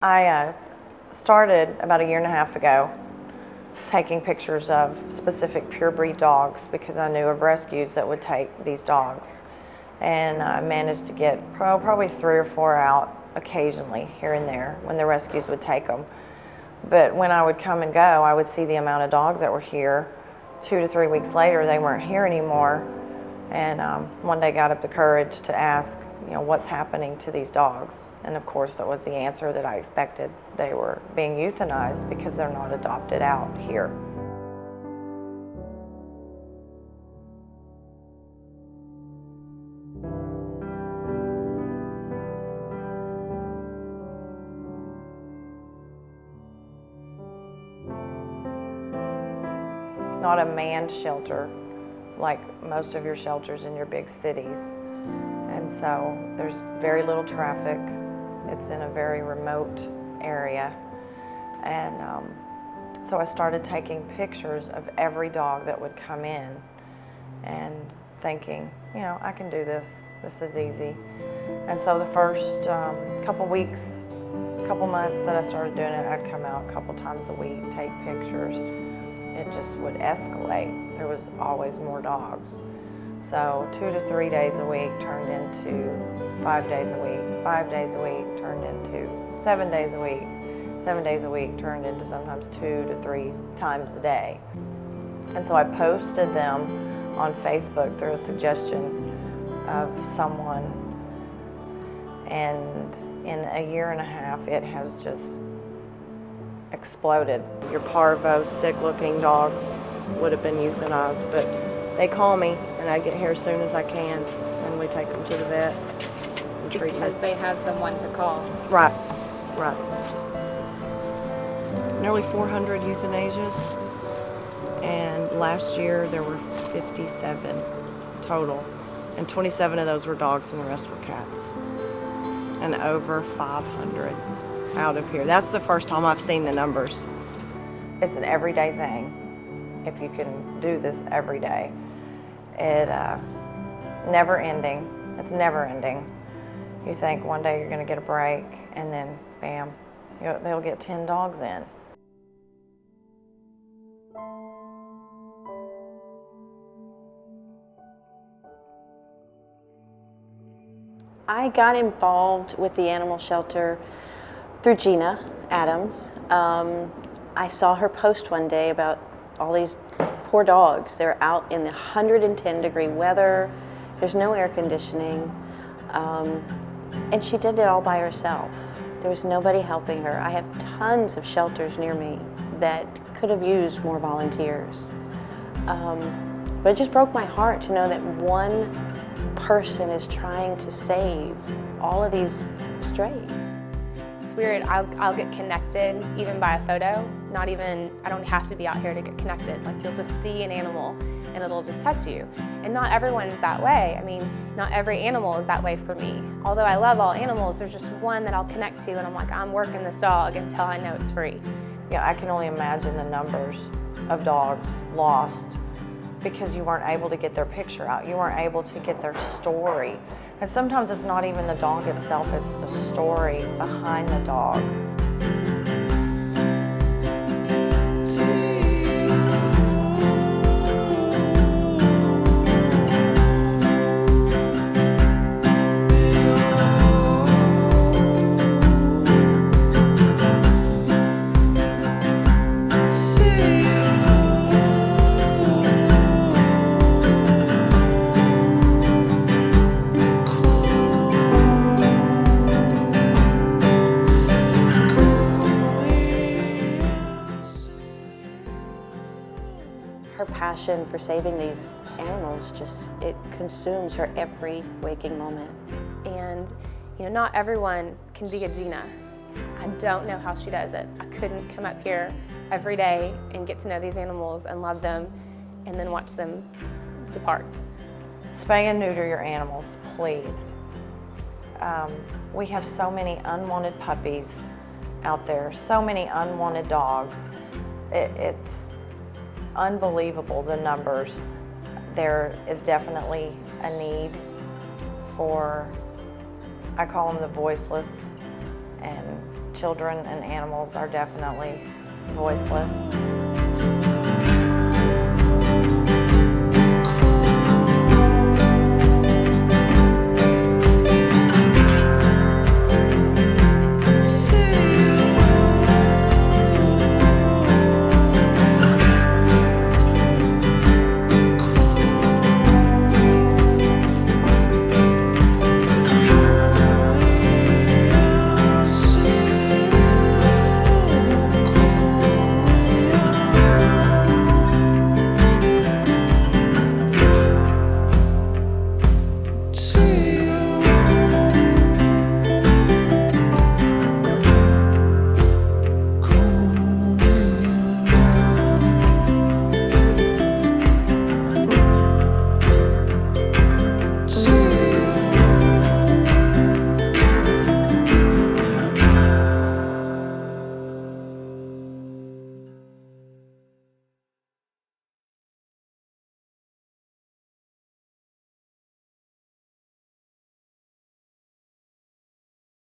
I started about 1.5 years ago taking pictures of specific pure breed dogs because I knew of rescues that would take these dogs. And I managed to get probably 3 or 4 out occasionally here and there when the rescues would take them. But when I would come and go, I would see the amount of dogs that were here. 2 to 3 weeks later, they weren't here anymore. And one day got up the courage to ask, what's happening to these dogs? And of course, that was the answer that I expected. They were being euthanized because they're not adopted out here. Not a manned shelter like most of your shelters in your big cities. And so there's very little traffic. It's in a very remote area. And so I started taking pictures of every dog that would come in and thinking, I can do this. This is easy. And so the first couple weeks, couple months that I started doing it, I'd come out a couple times a week, take pictures. It just would escalate. There was always more dogs. So 2 to 3 days a week turned into 5 days a week. 5 days a week turned into 7 days a week. 7 days a week turned into sometimes 2 to 3 times a day. And so I posted them on Facebook through a suggestion of someone. And in 1.5 years, it has just exploded. Your parvo, sick-looking dogs would have been euthanized, but they call me, and I get here as soon as I can, and we take them to the vet and treat them. Because they have someone to call. Right. Nearly 400 euthanasias, and last year there were 57 total, and 27 of those were dogs and the rest were cats, and over 500 out of here. That's the first time I've seen the numbers. It's an everyday thing. If you can do this every day, it never ending. It's never ending. You think one day you're going to get a break, and then bam, they'll get 10 dogs in. I got involved with the animal shelter through Gina Adams. I saw her post one day about all these poor dogs. They're out in the 110-degree weather. There's no air conditioning. And she did it all by herself. There was nobody helping her. I have tons of shelters near me that could have used more volunteers. But it just broke my heart to know that one person is trying to save all of these strays. It's weird, I'll get connected even by a photo. I don't have to be out here to get connected. Like, you'll just see an animal and it'll just touch you. And not everyone's that way. I mean, not every animal is that way for me. Although I love all animals, there's just one that I'll connect to and I'm like, I'm working this dog until I know it's free. Yeah, I can only imagine the numbers of dogs lost because you weren't able to get their picture out. You weren't able to get their story. And sometimes it's not even the dog itself, it's the story behind the dog. Her passion for saving these animals it consumes her every waking moment. And not everyone can be a Gina. I don't know how she does it. I couldn't come up here every day and get to know these animals and love them and then watch them depart. Spay and neuter your animals, please. We have so many unwanted puppies out there, so many unwanted dogs. It's unbelievable, the numbers. There is definitely a need for, I call them the voiceless, and children and animals are definitely voiceless.